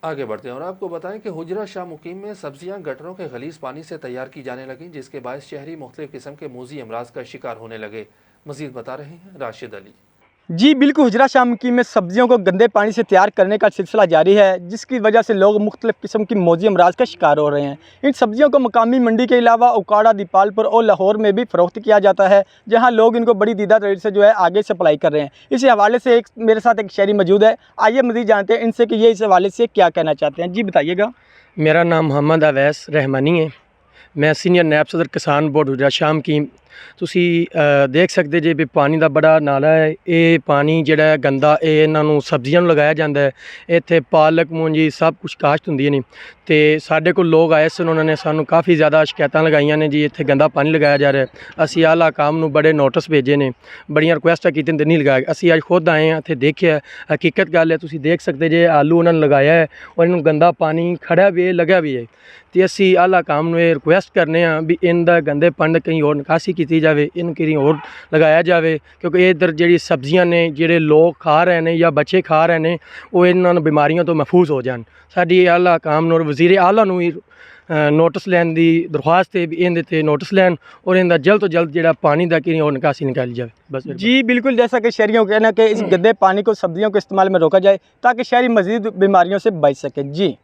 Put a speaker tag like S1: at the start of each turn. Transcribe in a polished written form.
S1: आगे बढ़ते हैं और आपको बताएं कि हुजरा शाह मुकीम में सब्जियां गटरों के गलीज पानी से तैयार की जाने लगीं, जिसके बायस शहरी मुख्तलिफ किस्म के मूजी अमराज का शिकार होने लगे। मजीद बता रहे हैं राशिद अली।
S2: जी बिल्कुल, हुजरा शाह मुकीम में सब्जियों को गंदे पानी से तैयार करने का सिलसिला जारी है, जिसकी वजह से लोग मुख्तलिफ किस्म की मौजी अमराज का शिकार हो रहे हैं। इन सब्जियों को मकामी मंडी के अलावा उकाड़ा, दीपालपुर और लाहौर में भी फ़रोख्त किया जाता है, जहां लोग इनको बड़ी दीदा रेट से जो है आगे सप्लाई कर रहे हैं। इसी हवाले से मेरे साथ एक शहरी मौजूद है, आइए मज़ीद जानते हैं इनसे कि ये इस हवाले से क्या कहना चाहते हैं। जी बताइएगा।
S3: मेरा नाम मोहम्मद अवैस रहमानी है। मैं सीनियर नैब सदर किसान बोर्ड हुजरा शाह मुकीम। ਤੁਸੀਂ देख सकते जे भी पानी का बड़ा नाला है। ये पानी जिहड़ा है गंदा, ये इन्हों सब्जियां लगाया जाता है। इत्थे पालक मूंजी सब कुछ काश्त होंदी है। तो साढ़े को लोग आए सन, उन्होंने सानू काफ़ी ज़्यादा शिकायतां लगाइयां ने जी इत्थे गंदा पानी लगाया जा रहा है। असी आला काम नू बड़े नोटिस भेजे ने, बड़ियां रिक्वेस्टां कीतियां ते नहीं लगाया। असी अज खुद आए हैं, इत्थे देखिया हकीकत गल है। तुसीं देख सकते जे आलू उन्होंने लगाया है और इन्हूं गंदा पानी खड़ा भी है, लगा भी है। तो असी आला काम नू रिक्वेस्ट करने भी इनका गंदे पानी कहीं और निकासी की जाए, इन कहीं और लगाया जाए, क्योंकि इधर जी सब्जियां ने जिहड़े लोग खा रहे हैं या बच्चे खा रहे हैं वो इन्होंने बीमारियों तो महफूज हो जाए। साडी आला काम और वजीर आला नू नोटिस लैन की दरख्वास्त है भी इनते नोटिस लैन और इनका जल्द तो जल्द जो पानी का कहीं और निकासी निकाली जाए। बस
S2: जी बिल्कुल, जैसा कि शहरियों का कहना है कि इस गंदे पानी को सब्जियों के इस्तेमाल में रोका जाए ताकि शहरी मज़ीद बीमारियों से बच सकें। जी।